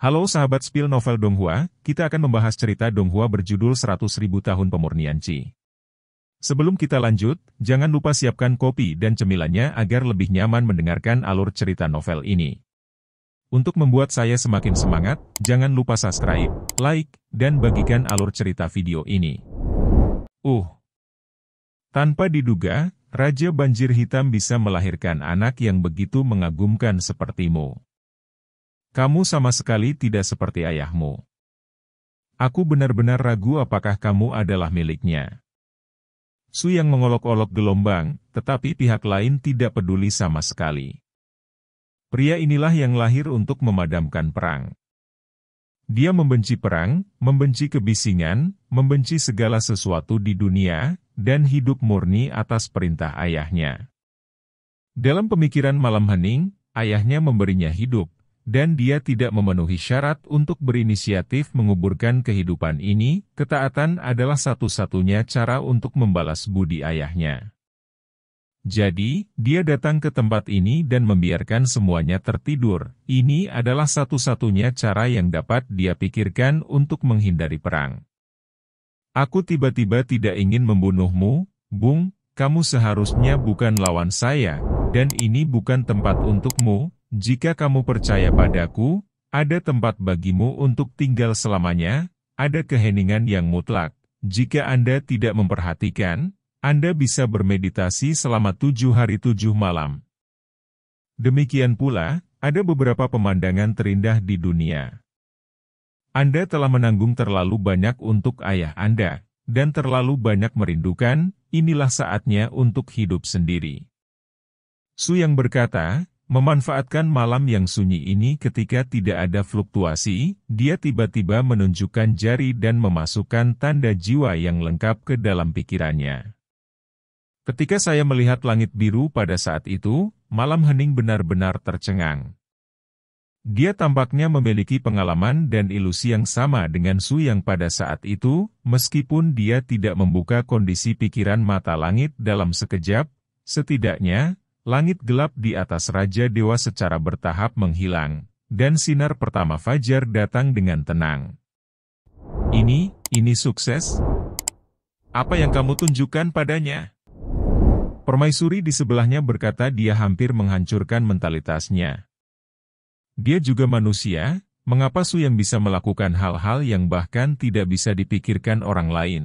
Halo sahabat spill novel Donghua, kita akan membahas cerita Donghua berjudul 100.000 Tahun Pemurnian Qi. Sebelum kita lanjut, jangan lupa siapkan kopi dan cemilannya agar lebih nyaman mendengarkan alur cerita novel ini. Untuk membuat saya semakin semangat, jangan lupa subscribe, like, dan bagikan alur cerita video ini. Tanpa diduga, Raja Banjir Hitam bisa melahirkan anak yang begitu mengagumkan sepertimu. Kamu sama sekali tidak seperti ayahmu. Aku benar-benar ragu apakah kamu adalah miliknya. Su yang mengolok-olok gelombang, tetapi pihak lain tidak peduli sama sekali. Pria inilah yang lahir untuk memadamkan perang. Dia membenci perang, membenci kebisingan, membenci segala sesuatu di dunia, dan hidup murni atas perintah ayahnya. Dalam pemikiran Malam Hening, ayahnya memberinya hidup, dan dia tidak memenuhi syarat untuk berinisiatif menguburkan kehidupan ini. Ketaatan adalah satu-satunya cara untuk membalas budi ayahnya. Jadi, dia datang ke tempat ini dan membiarkan semuanya tertidur. Ini adalah satu-satunya cara yang dapat dia pikirkan untuk menghindari perang. Aku tiba-tiba tidak ingin membunuhmu, Bung. Kamu seharusnya bukan lawan saya, dan ini bukan tempat untukmu. Jika kamu percaya padaku, ada tempat bagimu untuk tinggal selamanya, ada keheningan yang mutlak. Jika Anda tidak memperhatikan, Anda bisa bermeditasi selama 7 hari 7 malam. Demikian pula, ada beberapa pemandangan terindah di dunia. Anda telah menanggung terlalu banyak untuk ayah Anda, dan terlalu banyak merindukan, inilah saatnya untuk hidup sendiri. Su yang berkata, memanfaatkan malam yang sunyi ini ketika tidak ada fluktuasi, dia tiba-tiba menunjukkan jari dan memasukkan tanda jiwa yang lengkap ke dalam pikirannya. Ketika saya melihat langit biru pada saat itu, Malam Hening benar-benar tercengang. Dia tampaknya memiliki pengalaman dan ilusi yang sama dengan Su yang pada saat itu, meskipun dia tidak membuka kondisi pikiran mata langit dalam sekejap, setidaknya, langit gelap di atas Raja Dewa secara bertahap menghilang, dan sinar pertama fajar datang dengan tenang. Ini sukses? Apa yang kamu tunjukkan padanya? Permaisuri di sebelahnya berkata dia hampir menghancurkan mentalitasnya. Dia juga manusia, mengapa Su yang bisa melakukan hal-hal yang bahkan tidak bisa dipikirkan orang lain?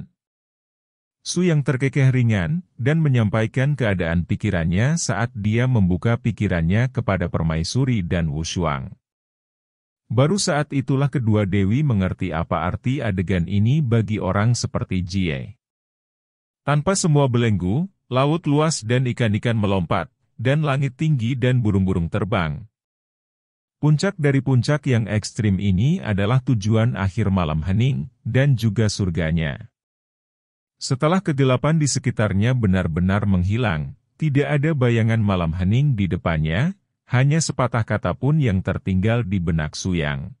Su yang terkekeh ringan, dan menyampaikan keadaan pikirannya saat dia membuka pikirannya kepada Permaisuri dan Wu Shuang. Baru saat itulah kedua dewi mengerti apa arti adegan ini bagi orang seperti Jie. Tanpa semua belenggu, laut luas dan ikan-ikan melompat, dan langit tinggi dan burung-burung terbang. Puncak dari puncak yang ekstrim ini adalah tujuan akhir Malam Hening, dan juga surganya. Setelah kegelapan di sekitarnya benar-benar menghilang, tidak ada bayangan Malam Hening di depannya, hanya sepatah kata pun yang tertinggal di benak Su Yang.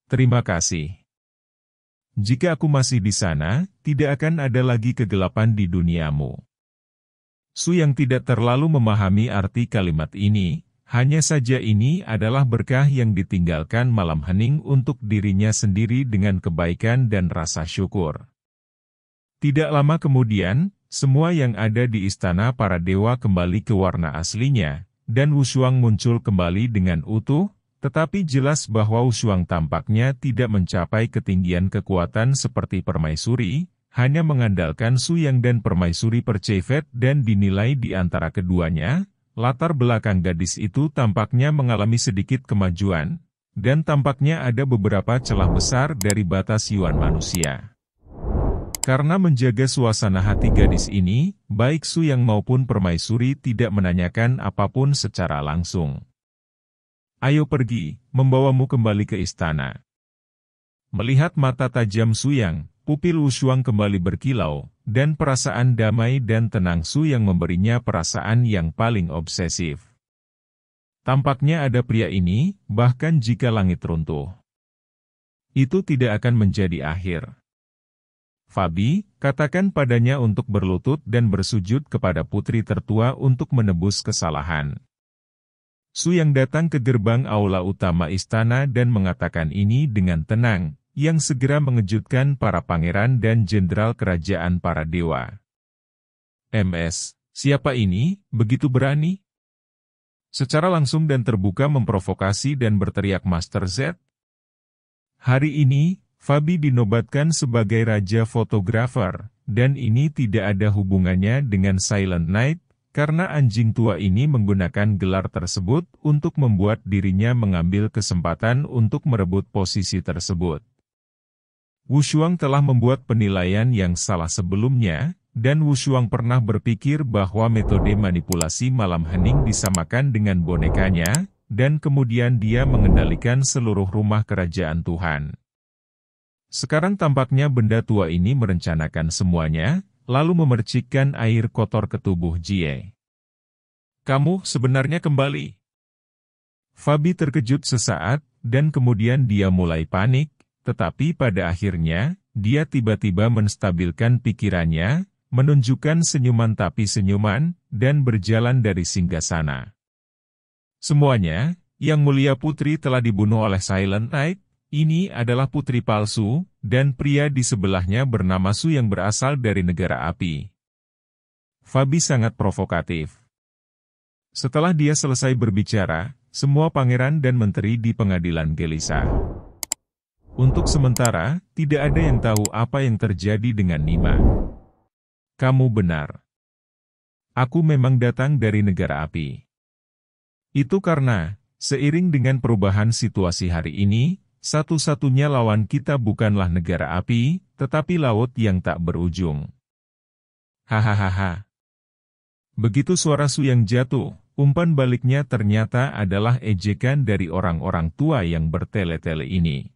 Terima kasih. Jika aku masih di sana, tidak akan ada lagi kegelapan di duniamu. Su Yang tidak terlalu memahami arti kalimat ini, hanya saja ini adalah berkah yang ditinggalkan Malam Hening untuk dirinya sendiri dengan kebaikan dan rasa syukur. Tidak lama kemudian, semua yang ada di istana para dewa kembali ke warna aslinya, dan Wu Shuang muncul kembali dengan utuh, tetapi jelas bahwa Wu Shuang tampaknya tidak mencapai ketinggian kekuatan seperti Permaisuri, hanya mengandalkan Su Yang dan Permaisuri Percevet dan dinilai di antara keduanya, latar belakang gadis itu tampaknya mengalami sedikit kemajuan, dan tampaknya ada beberapa celah besar dari batas yuan manusia. Karena menjaga suasana hati gadis ini, baik Su Yang maupun Permaisuri tidak menanyakan apapun secara langsung. Ayo pergi, membawamu kembali ke istana. Melihat mata tajam Su Yang, pupil Wu Shuang kembali berkilau, dan perasaan damai dan tenang Su Yang memberinya perasaan yang paling obsesif. Tampaknya ada pria ini, bahkan jika langit runtuh, itu tidak akan menjadi akhir. Fabi, katakan padanya untuk berlutut dan bersujud kepada putri tertua untuk menebus kesalahan. Su yang datang ke gerbang aula utama istana dan mengatakan ini dengan tenang, yang segera mengejutkan para pangeran dan jenderal kerajaan para dewa. MS, siapa ini, begitu berani? Secara langsung dan terbuka memprovokasi dan berteriak Master Z. Hari ini, Fabi dinobatkan sebagai Raja Fotografer, dan ini tidak ada hubungannya dengan Silent Knight, karena anjing tua ini menggunakan gelar tersebut untuk membuat dirinya mengambil kesempatan untuk merebut posisi tersebut. Wu Shuang telah membuat penilaian yang salah sebelumnya, dan Wu Shuang pernah berpikir bahwa metode manipulasi malam hening disamakan dengan bonekanya, dan kemudian dia mengendalikan seluruh rumah kerajaan Tuhan. Sekarang tampaknya benda tua ini merencanakan semuanya, lalu memercikkan air kotor ke tubuh Jie. Kamu sebenarnya kembali. Fabi terkejut sesaat, dan kemudian dia mulai panik, tetapi pada akhirnya, dia tiba-tiba menstabilkan pikirannya, menunjukkan senyuman tapi senyuman, dan berjalan dari singgasana. Semuanya, Yang Mulia Putri telah dibunuh oleh Silent Knight. Ini adalah putri palsu, dan pria di sebelahnya bernama Su yang berasal dari negara api. Fabi sangat provokatif. Setelah dia selesai berbicara, semua pangeran dan menteri di pengadilan gelisah. Untuk sementara, tidak ada yang tahu apa yang terjadi dengan Nima. Kamu benar. Aku memang datang dari negara api. Itu karena, seiring dengan perubahan situasi hari ini, satu-satunya lawan kita bukanlah negara api, tetapi laut yang tak berujung. Hahaha. Begitu suara Su yang jatuh, umpan baliknya ternyata adalah ejekan dari orang-orang tua yang bertele-tele ini.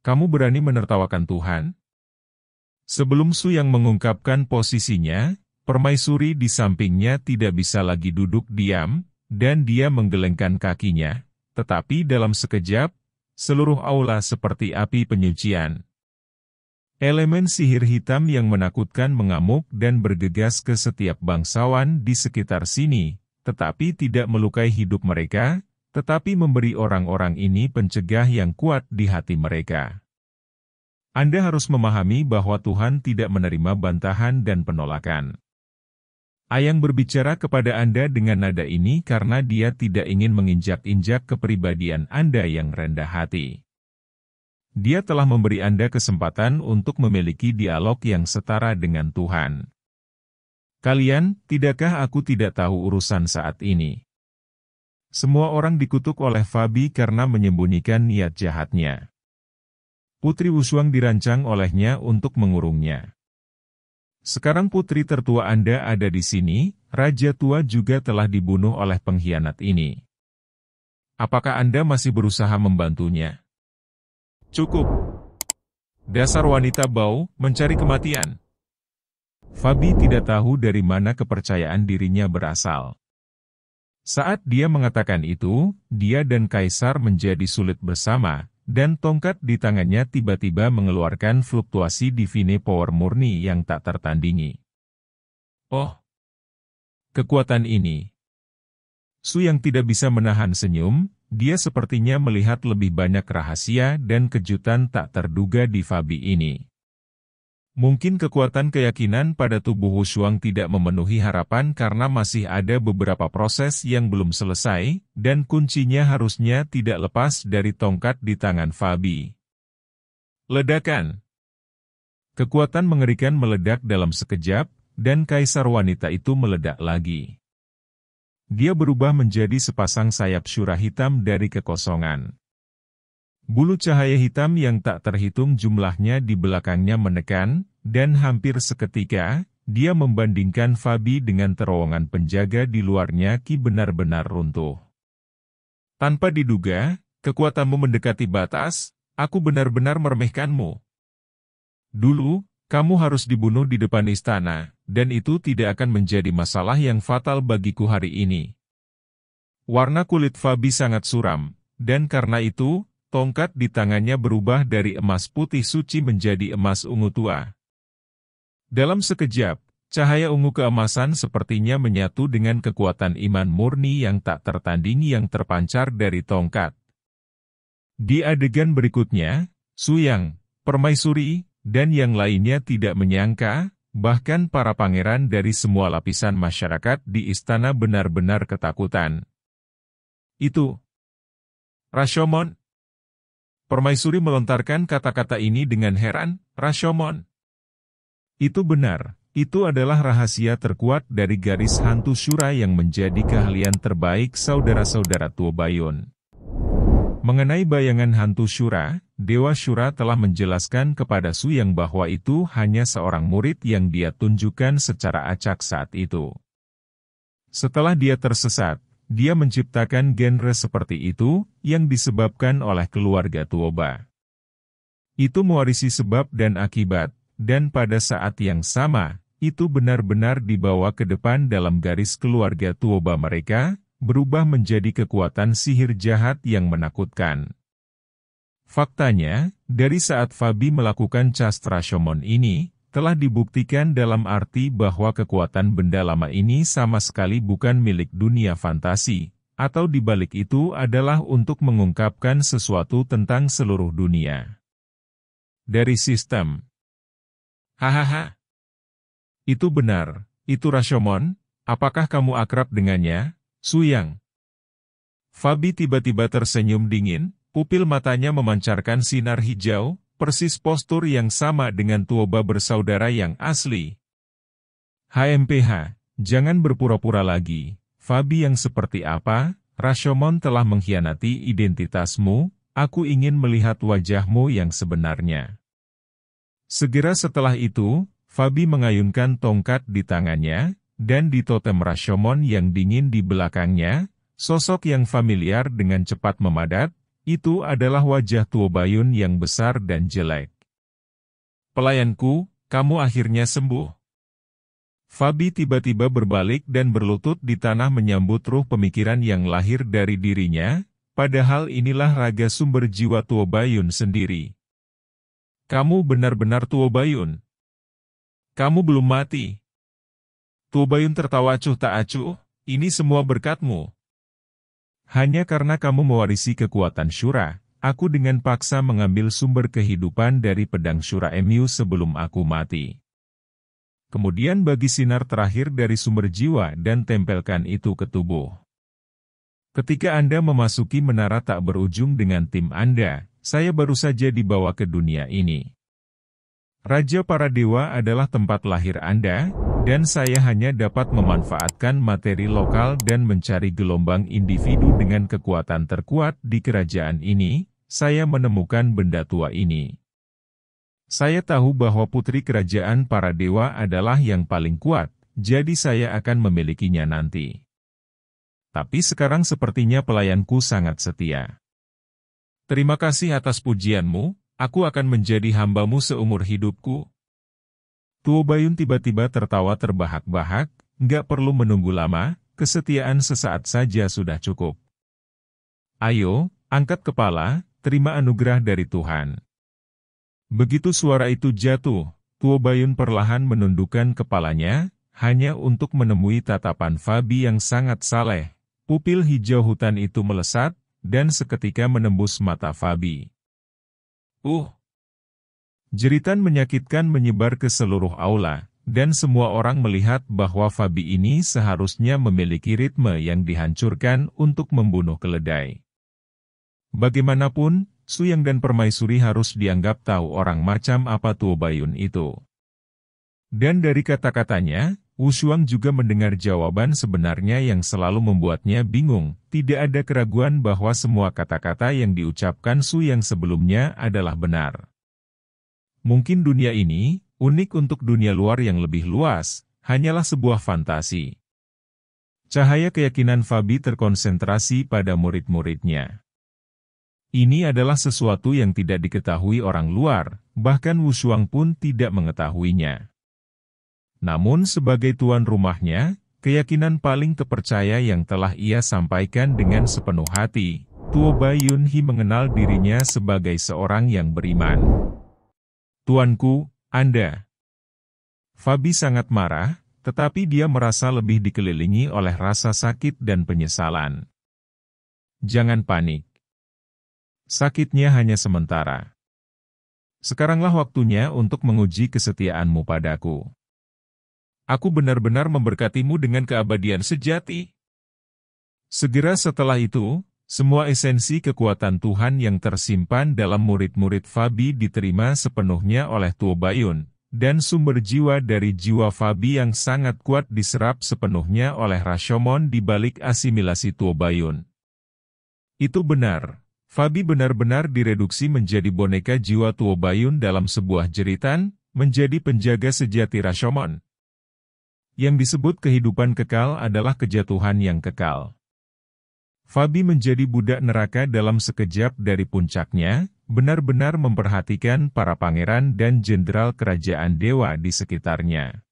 Kamu berani menertawakan Tuhan? Sebelum Su yang mengungkapkan posisinya, permaisuri di sampingnya tidak bisa lagi duduk diam, dan dia menggelengkan kakinya, tetapi dalam sekejap, seluruh aula seperti api penyucian. Elemen sihir hitam yang menakutkan mengamuk dan bergegas ke setiap bangsawan di sekitar sini, tetapi tidak melukai hidup mereka, tetapi memberi orang-orang ini pencegah yang kuat di hati mereka. Anda harus memahami bahwa Tuhan tidak menerima bantahan dan penolakan. Ayang berbicara kepada Anda dengan nada ini karena dia tidak ingin menginjak-injak kepribadian Anda yang rendah hati. Dia telah memberi Anda kesempatan untuk memiliki dialog yang setara dengan Tuhan. Kalian, tidakkah aku tidak tahu urusan saat ini? Semua orang dikutuk oleh Fabi karena menyembunyikan niat jahatnya. Putri Wu Shuang dirancang olehnya untuk mengurungnya. Sekarang putri tertua Anda ada di sini, Raja Tua juga telah dibunuh oleh pengkhianat ini. Apakah Anda masih berusaha membantunya? Cukup. Dasar wanita bau, mencari kematian. Fabi tidak tahu dari mana kepercayaan dirinya berasal. Saat dia mengatakan itu, dia dan Kaisar menjadi sulit bersama, dan tongkat di tangannya tiba-tiba mengeluarkan fluktuasi divine power murni yang tak tertandingi. Oh! Kekuatan ini. Su yang tidak bisa menahan senyum, dia sepertinya melihat lebih banyak rahasia dan kejutan tak terduga di Fabi ini. Mungkin kekuatan keyakinan pada tubuh Wu Shuang tidak memenuhi harapan karena masih ada beberapa proses yang belum selesai, dan kuncinya harusnya tidak lepas dari tongkat di tangan Fabi. Ledakan. Kekuatan mengerikan meledak dalam sekejap, dan kaisar wanita itu meledak lagi. Dia berubah menjadi sepasang sayap syura hitam dari kekosongan. Bulu cahaya hitam yang tak terhitung jumlahnya di belakangnya menekan, dan hampir seketika, dia membandingkan Fabi dengan terowongan penjaga di luarnya Ki benar-benar runtuh. Tanpa diduga, kekuatanmu mendekati batas, aku benar-benar meremehkanmu. Dulu, kamu harus dibunuh di depan istana, dan itu tidak akan menjadi masalah yang fatal bagiku hari ini. Warna kulit Fabi sangat suram, dan karena itu, tongkat di tangannya berubah dari emas putih suci menjadi emas ungu tua. Dalam sekejap, Cahaya ungu keemasan sepertinya menyatu dengan kekuatan iman murni yang tak tertandingi yang terpancar dari tongkat. Di adegan berikutnya, Suyang, Permaisuri, dan yang lainnya tidak menyangka, bahkan para pangeran dari semua lapisan masyarakat di istana benar-benar ketakutan. Itu Rashomon. Permaisuri melontarkan kata-kata ini dengan heran, Rashomon. Itu benar. Itu adalah rahasia terkuat dari garis hantu Shura yang menjadi keahlian terbaik saudara-saudara Tuobayun. Mengenai bayangan hantu Shura, Dewa Shura telah menjelaskan kepada Suyang bahwa itu hanya seorang murid yang dia tunjukkan secara acak saat itu. Setelah dia tersesat, dia menciptakan genre seperti itu yang disebabkan oleh keluarga Tuoba. Itu mewarisi sebab dan akibat, dan pada saat yang sama, itu benar-benar dibawa ke depan dalam garis keluarga Tuoba mereka, berubah menjadi kekuatan sihir jahat yang menakutkan. Faktanya, dari saat Fabi melakukan Castra Rashomon ini, telah dibuktikan dalam arti bahwa kekuatan benda lama ini sama sekali bukan milik dunia fantasi, atau di balik itu adalah untuk mengungkapkan sesuatu tentang seluruh dunia. Dari sistem. Hahaha. Itu benar, itu Rashomon, apakah kamu akrab dengannya, Suyang? Fabi tiba-tiba tersenyum dingin, pupil matanya memancarkan sinar hijau, persis postur yang sama dengan Tuoba bersaudara yang asli. HMPH, jangan berpura-pura lagi, Fabi yang seperti apa, Rashomon telah mengkhianati identitasmu, aku ingin melihat wajahmu yang sebenarnya. Segera setelah itu, Fabi mengayunkan tongkat di tangannya, dan di totem Rashomon yang dingin di belakangnya, sosok yang familiar dengan cepat memadat, itu adalah wajah Tuobayun yang besar dan jelek. Pelayanku, kamu akhirnya sembuh. Fabi tiba-tiba berbalik dan berlutut di tanah menyambut ruh pemikiran yang lahir dari dirinya, padahal inilah raga sumber jiwa Tuobayun sendiri. Kamu benar-benar Tuobayun. Kamu belum mati. Tuobayun tertawa acuh tak acuh, ini semua berkatmu. Hanya karena kamu mewarisi kekuatan Shura, aku dengan paksa mengambil sumber kehidupan dari pedang Shura Emu sebelum aku mati. Kemudian bagi sinar terakhir dari sumber jiwa dan tempelkan itu ke tubuh. Ketika Anda memasuki menara tak berujung dengan tim Anda, saya baru saja dibawa ke dunia ini. Raja para dewa adalah tempat lahir Anda, dan saya hanya dapat memanfaatkan materi lokal dan mencari gelombang individu dengan kekuatan terkuat di kerajaan ini. Saya menemukan benda tua ini. Saya tahu bahwa putri kerajaan para dewa adalah yang paling kuat, jadi saya akan memilikinya nanti. Tapi sekarang sepertinya pelayanku sangat setia. Terima kasih atas pujianmu. Aku akan menjadi hambamu seumur hidupku. Tuobayun tiba-tiba tertawa terbahak-bahak, nggak perlu menunggu lama, kesetiaan sesaat saja sudah cukup. Ayo, angkat kepala, terima anugerah dari Tuhan. Begitu suara itu jatuh, Tuobayun perlahan menundukkan kepalanya, hanya untuk menemui tatapan Fabi yang sangat saleh. Pupil hijau hutan itu melesat, dan seketika menembus mata Fabi. Jeritan menyakitkan menyebar ke seluruh aula, dan semua orang melihat bahwa Fabi ini seharusnya memiliki ritme yang dihancurkan untuk membunuh keledai. Bagaimanapun, Suyang dan Permaisuri harus dianggap tahu orang macam apa Tuobayun itu. Dan dari kata-katanya, Wushuang juga mendengar jawaban sebenarnya yang selalu membuatnya bingung. Tidak ada keraguan bahwa semua kata-kata yang diucapkan Suyang sebelumnya adalah benar. Mungkin dunia ini, unik untuk dunia luar yang lebih luas, hanyalah sebuah fantasi. Cahaya keyakinan Fabi terkonsentrasi pada murid-muridnya. Ini adalah sesuatu yang tidak diketahui orang luar, bahkan Wushuang pun tidak mengetahuinya. Namun sebagai tuan rumahnya, keyakinan paling terpercaya yang telah ia sampaikan dengan sepenuh hati, Tuobayun He mengenal dirinya sebagai seorang yang beriman. Tuanku, Anda. Fabi sangat marah, tetapi dia merasa lebih dikelilingi oleh rasa sakit dan penyesalan. Jangan panik. Sakitnya hanya sementara. Sekaranglah waktunya untuk menguji kesetiaanmu padaku. Aku benar-benar memberkatimu dengan keabadian sejati. Segera setelah itu, semua esensi kekuatan Tuhan yang tersimpan dalam murid-murid Fabi diterima sepenuhnya oleh Tuo Bayun, dan sumber jiwa dari jiwa Fabi yang sangat kuat diserap sepenuhnya oleh Rashomon di balik asimilasi Tuo Bayun. Itu benar, Fabi benar-benar direduksi menjadi boneka jiwa Tuo Bayun dalam sebuah jeritan, menjadi penjaga sejati Rashomon. Yang disebut kehidupan kekal adalah kejatuhan yang kekal. Fabi menjadi budak neraka dalam sekejap dari puncaknya, benar-benar memperhatikan para pangeran dan jenderal kerajaan dewa di sekitarnya.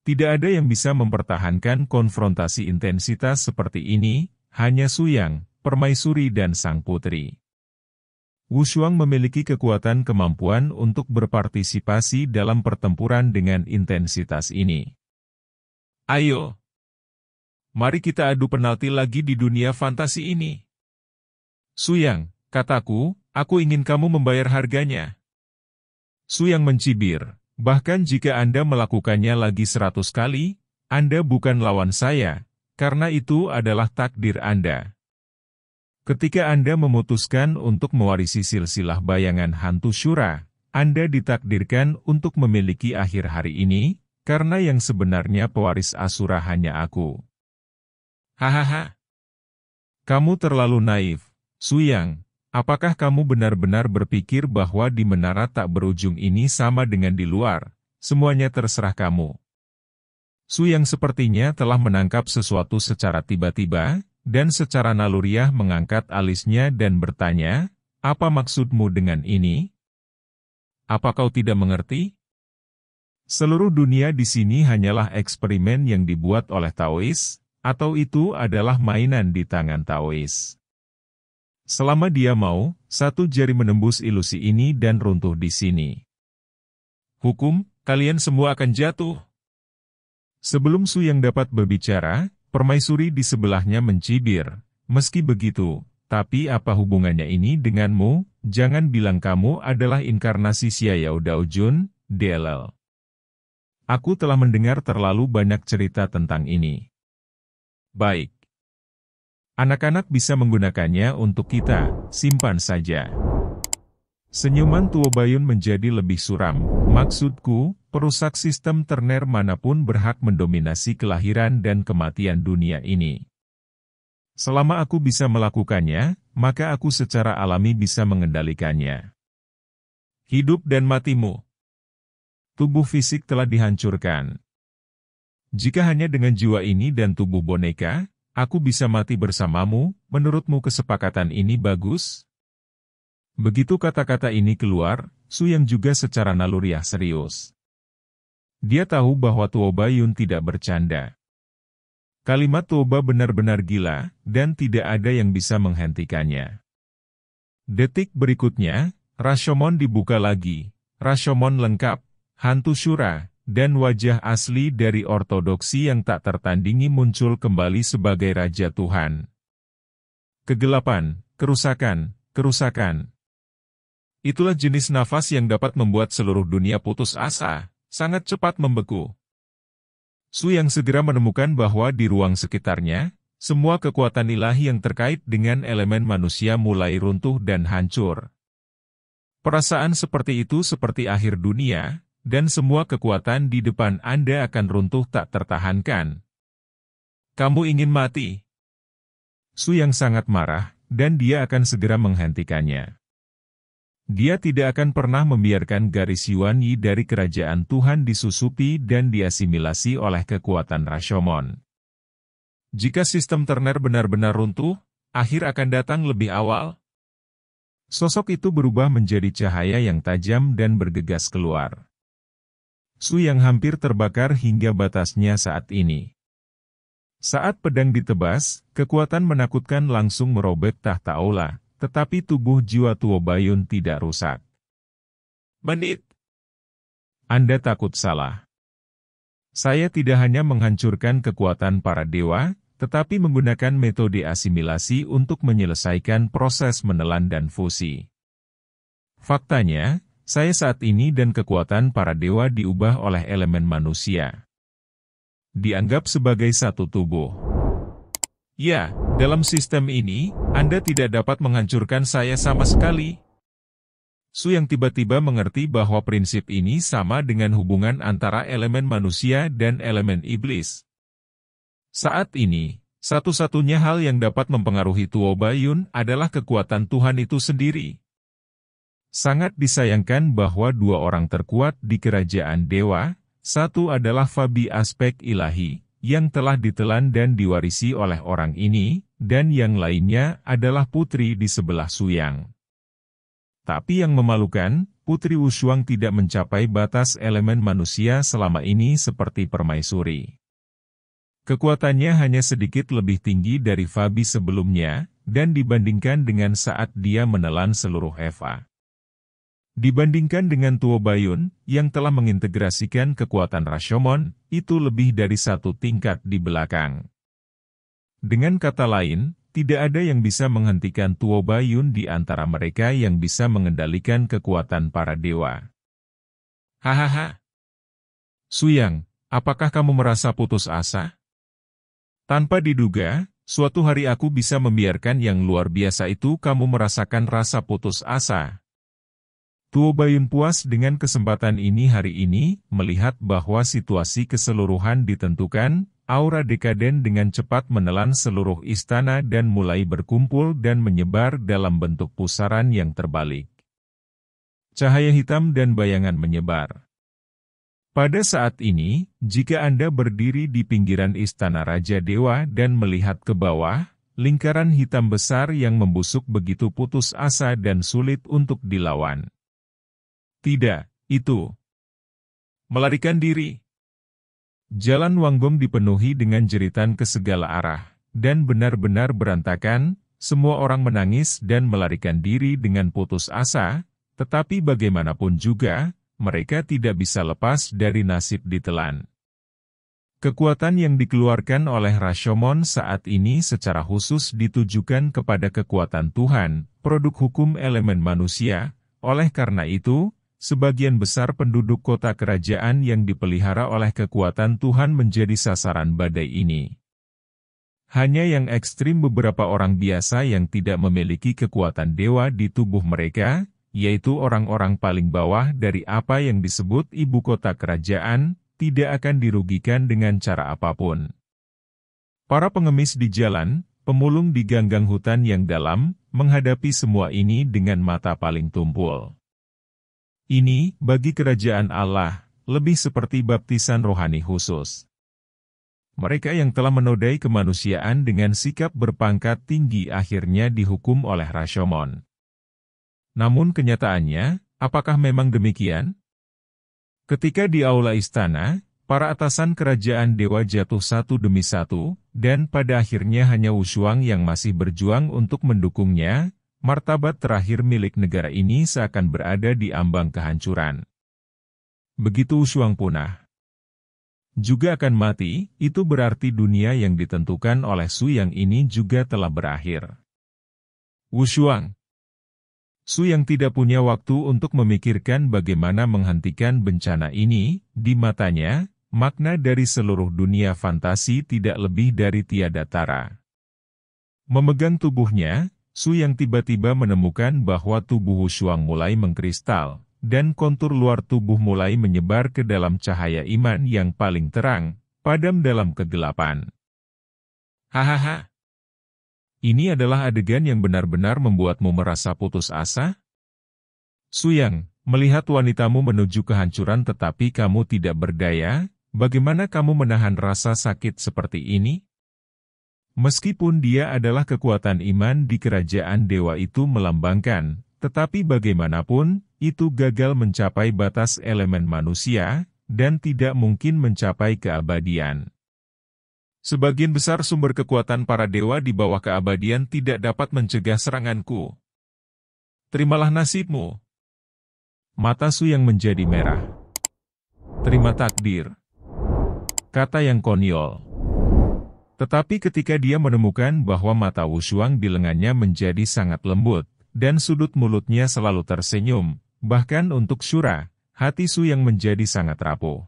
Tidak ada yang bisa mempertahankan konfrontasi intensitas seperti ini, hanya Suyang, Permaisuri dan sang putri. Wushuang memiliki kemampuan untuk berpartisipasi dalam pertempuran dengan intensitas ini. Ayo! Mari kita adu penalti lagi di dunia fantasi ini. Suyang, kataku, aku ingin kamu membayar harganya. Suyang mencibir, bahkan jika Anda melakukannya lagi 100 kali, Anda bukan lawan saya, karena itu adalah takdir Anda. Ketika Anda memutuskan untuk mewarisi silsilah bayangan hantu Shura, Anda ditakdirkan untuk memiliki akhir hari ini, karena yang sebenarnya pewaris Asura hanya aku. Hahaha. Kamu terlalu naif, Suyang. Apakah kamu benar-benar berpikir bahwa di menara tak berujung ini sama dengan di luar? Semuanya terserah kamu. Suyang sepertinya telah menangkap sesuatu secara tiba-tiba, dan secara naluriah mengangkat alisnya dan bertanya, apa maksudmu dengan ini? Apa kau tidak mengerti? Seluruh dunia di sini hanyalah eksperimen yang dibuat oleh Taois, atau itu adalah mainan di tangan Taois. Selama dia mau, satu jari menembus ilusi ini dan runtuh di sini. Hukum, kalian semua akan jatuh. Sebelum Suyang dapat berbicara, Permaisuri di sebelahnya mencibir. Meski begitu, tapi apa hubungannya ini denganmu? Jangan bilang kamu adalah inkarnasi Xiao Daojun, DLL. Aku telah mendengar terlalu banyak cerita tentang ini. Baik. Anak-anak bisa menggunakannya untuk kita, simpan saja. Senyuman Tuo Bayun menjadi lebih suram. Maksudku, perusak sistem terner manapun berhak mendominasi kelahiran dan kematian dunia ini. Selama aku bisa melakukannya, maka aku secara alami bisa mengendalikannya. Hidup dan matimu. Tubuh fisik telah dihancurkan. Jika hanya dengan jiwa ini dan tubuh boneka, aku bisa mati bersamamu, menurutmu kesepakatan ini bagus? Begitu kata-kata ini keluar, Suyang juga secara naluriah serius. Dia tahu bahwa Tuo Bayun tidak bercanda. Kalimat Toba benar-benar gila, dan tidak ada yang bisa menghentikannya. Detik berikutnya, Rashomon dibuka lagi, Rashomon lengkap, hantu Shura, dan wajah asli dari ortodoksi yang tak tertandingi muncul kembali sebagai Raja Tuhan. Kegelapan, kerusakan, kerusakan. Itulah jenis nafas yang dapat membuat seluruh dunia putus asa, sangat cepat membeku. Suyang segera menemukan bahwa di ruang sekitarnya, semua kekuatan ilahi yang terkait dengan elemen manusia mulai runtuh dan hancur. Perasaan seperti itu seperti akhir dunia, dan semua kekuatan di depan Anda akan runtuh tak tertahankan. Kamu ingin mati? Suyang sangat marah, dan dia akan segera menghentikannya. Dia tidak akan pernah membiarkan garis Yuan Yi dari kerajaan Tuhan disusupi dan diasimilasi oleh kekuatan Rashomon. Jika sistem terner benar-benar runtuh, akhir akan datang lebih awal. Sosok itu berubah menjadi cahaya yang tajam dan bergegas keluar. Suyang hampir terbakar hingga batasnya saat ini. Saat pedang ditebas, kekuatan menakutkan langsung merobek tahta aula, tetapi tubuh jiwa Tuo Bayun tidak rusak. Menit. Anda takut salah. Saya tidak hanya menghancurkan kekuatan para dewa, tetapi menggunakan metode asimilasi untuk menyelesaikan proses menelan dan fusi. Faktanya, saya saat ini dan kekuatan para dewa diubah oleh elemen manusia. Dianggap sebagai satu tubuh. Ya, dalam sistem ini, Anda tidak dapat menghancurkan saya sama sekali. Su yang tiba-tiba mengerti bahwa prinsip ini sama dengan hubungan antara elemen manusia dan elemen iblis. Saat ini, satu-satunya hal yang dapat mempengaruhi Tuo Bayun adalah kekuatan Tuhan itu sendiri. Sangat disayangkan bahwa dua orang terkuat di kerajaan dewa, satu adalah Fabi aspek ilahi, yang telah ditelan dan diwarisi oleh orang ini, dan yang lainnya adalah putri di sebelah Suyang. Tapi yang memalukan, Putri Wushuang tidak mencapai batas elemen manusia selama ini seperti permaisuri. Kekuatannya hanya sedikit lebih tinggi dari Fabi sebelumnya, dan dibandingkan dengan saat dia menelan seluruh Eva. Dibandingkan dengan Tuo Bayun, yang telah mengintegrasikan kekuatan Rashomon, itu lebih dari satu tingkat di belakang. Dengan kata lain, tidak ada yang bisa menghentikan Tuo Bayun di antara mereka yang bisa mengendalikan kekuatan para dewa. Hahaha. Suyang, apakah kamu merasa putus asa? Tanpa diduga, suatu hari aku bisa membiarkan yang luar biasa itu kamu merasakan rasa putus asa. Tuo Bayun puas dengan kesempatan ini hari ini, melihat bahwa situasi keseluruhan ditentukan. Aura dekaden dengan cepat menelan seluruh istana dan mulai berkumpul dan menyebar dalam bentuk pusaran yang terbalik. Cahaya hitam dan bayangan menyebar. Pada saat ini, jika Anda berdiri di pinggiran istana Raja Dewa dan melihat ke bawah, lingkaran hitam besar yang membusuk begitu putus asa dan sulit untuk dilawan. Tidak, itu melarikan diri. Jalan Wanggong dipenuhi dengan jeritan ke segala arah, dan benar-benar berantakan, semua orang menangis dan melarikan diri dengan putus asa, tetapi bagaimanapun juga, mereka tidak bisa lepas dari nasib ditelan. Kekuatan yang dikeluarkan oleh Rashomon saat ini secara khusus ditujukan kepada kekuatan Tuhan, produk hukum elemen manusia, oleh karena itu, sebagian besar penduduk kota kerajaan yang dipelihara oleh kekuatan Tuhan menjadi sasaran badai ini. Hanya yang ekstrim beberapa orang biasa yang tidak memiliki kekuatan dewa di tubuh mereka, yaitu orang-orang paling bawah dari apa yang disebut ibu kota kerajaan, tidak akan dirugikan dengan cara apapun. Para pengemis di jalan, pemulung di ganggang hutan yang dalam, menghadapi semua ini dengan mata paling tumpul. Ini, bagi kerajaan Allah, lebih seperti baptisan rohani khusus. Mereka yang telah menodai kemanusiaan dengan sikap berpangkat tinggi akhirnya dihukum oleh Rashomon. Namun kenyataannya, apakah memang demikian? Ketika di aula istana, para atasan kerajaan dewa jatuh satu demi satu, dan pada akhirnya hanya Wushuang yang masih berjuang untuk mendukungnya. Martabat terakhir milik negara ini seakan berada di ambang kehancuran. Begitu Wushuang punah, juga akan mati, itu berarti dunia yang ditentukan oleh Su yang ini juga telah berakhir. Wushuang. Su yang tidak punya waktu untuk memikirkan bagaimana menghentikan bencana ini, di matanya, makna dari seluruh dunia fantasi tidak lebih dari tiada tara. Memegang tubuhnya, Su yang tiba-tiba menemukan bahwa tubuh Wushuang mulai mengkristal, dan kontur luar tubuh mulai menyebar ke dalam cahaya iman yang paling terang, padam dalam kegelapan. Hahaha. Ini adalah adegan yang benar-benar membuatmu merasa putus asa? Suyang, melihat wanitamu menuju kehancuran tetapi kamu tidak berdaya, bagaimana kamu menahan rasa sakit seperti ini? Meskipun dia adalah kekuatan iman di kerajaan dewa itu melambangkan, tetapi bagaimanapun, itu gagal mencapai batas elemen manusia, dan tidak mungkin mencapai keabadian. Sebagian besar sumber kekuatan para dewa di bawah keabadian tidak dapat mencegah seranganku. Terimalah nasibmu. Mata Su yang menjadi merah. Terima takdir. kata yang konyol. Tetapi ketika dia menemukan bahwa mata Wu Shuang di lengannya menjadi sangat lembut, dan sudut mulutnya selalu tersenyum, bahkan untuk Shura, hati Su yang menjadi sangat rapuh.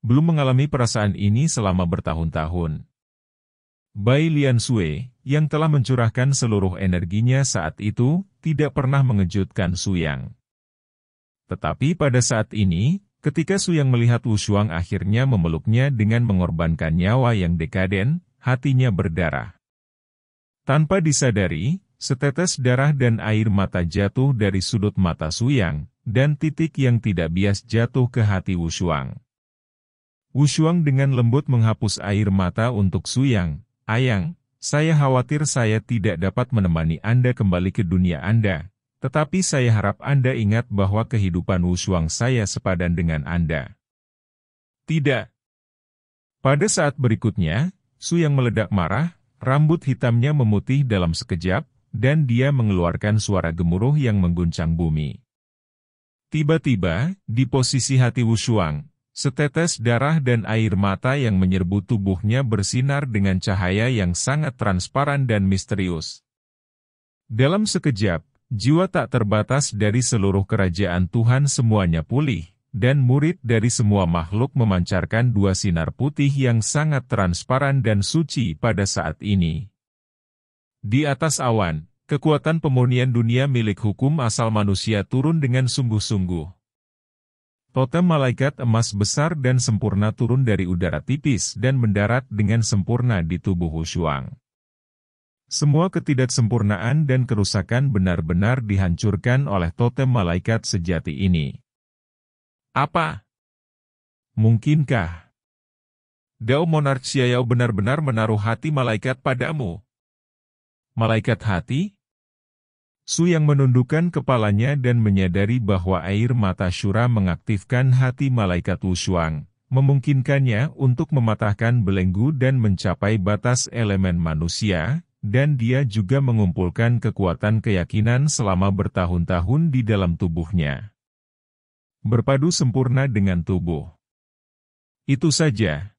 Belum mengalami perasaan ini selama bertahun-tahun. Bai Lian Sui, yang telah mencurahkan seluruh energinya saat itu, tidak pernah mengejutkan Su Yang. Tetapi pada saat ini, ketika Su Yang melihat Wu Shuang akhirnya memeluknya dengan mengorbankan nyawa yang dekaden, hatinya berdarah. Tanpa disadari, setetes darah dan air mata jatuh dari sudut mata Su Yang, dan titik yang tidak bias jatuh ke hati Wu Shuang. Wu Shuang dengan lembut menghapus air mata untuk Su Yang. Ayang, saya khawatir saya tidak dapat menemani Anda kembali ke dunia Anda. Tetapi saya harap Anda ingat bahwa kehidupan Wu Shuang saya sepadan dengan Anda. Tidak. Pada saat berikutnya, Su Yang meledak marah, rambut hitamnya memutih dalam sekejap, dan dia mengeluarkan suara gemuruh yang mengguncang bumi. Tiba-tiba, di posisi hati Wu Shuang, setetes darah dan air mata yang menyerbu tubuhnya bersinar dengan cahaya yang sangat transparan dan misterius. Dalam sekejap, jiwa tak terbatas dari seluruh kerajaan Tuhan semuanya pulih, dan murid dari semua makhluk memancarkan dua sinar putih yang sangat transparan dan suci pada saat ini. Di atas awan, kekuatan pemurnian dunia milik hukum asal manusia turun dengan sungguh-sungguh. Totem malaikat emas besar dan sempurna turun dari udara tipis dan mendarat dengan sempurna di tubuh Wu Shuang. Semua ketidaksempurnaan dan kerusakan benar-benar dihancurkan oleh totem malaikat sejati ini. Apa? Mungkinkah Dao Monarch Xiao benar-benar menaruh hati malaikat padamu? Malaikat hati? Su Yang menundukkan kepalanya dan menyadari bahwa air mata Shura mengaktifkan hati malaikat Wu Shuang, memungkinkannya untuk mematahkan belenggu dan mencapai batas elemen manusia, dan dia juga mengumpulkan kekuatan keyakinan selama bertahun-tahun di dalam tubuhnya. Berpadu sempurna dengan tubuh. Itu saja.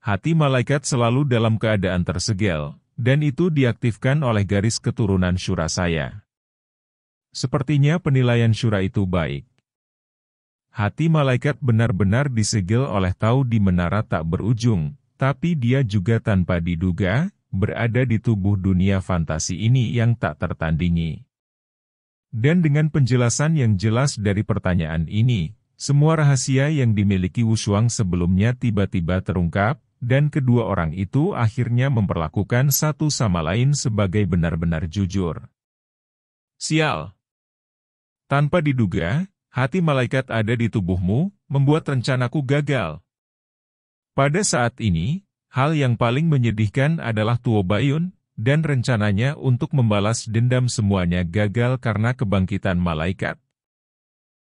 Hati malaikat selalu dalam keadaan tersegel. Dan itu diaktifkan oleh garis keturunan Shura saya. Sepertinya penilaian Shura itu baik. Hati malaikat benar-benar disegel oleh tahu di menara tak berujung, tapi dia juga tanpa diduga, berada di tubuh dunia fantasi ini yang tak tertandingi. Dan dengan penjelasan yang jelas dari pertanyaan ini, semua rahasia yang dimiliki Wu Shuang sebelumnya tiba-tiba terungkap, dan kedua orang itu akhirnya memperlakukan satu sama lain sebagai benar-benar jujur. Sial! Tanpa diduga, hati malaikat ada di tubuhmu, membuat rencanaku gagal. Pada saat ini, hal yang paling menyedihkan adalah Tuo Bayun, dan rencananya untuk membalas dendam semuanya gagal karena kebangkitan malaikat.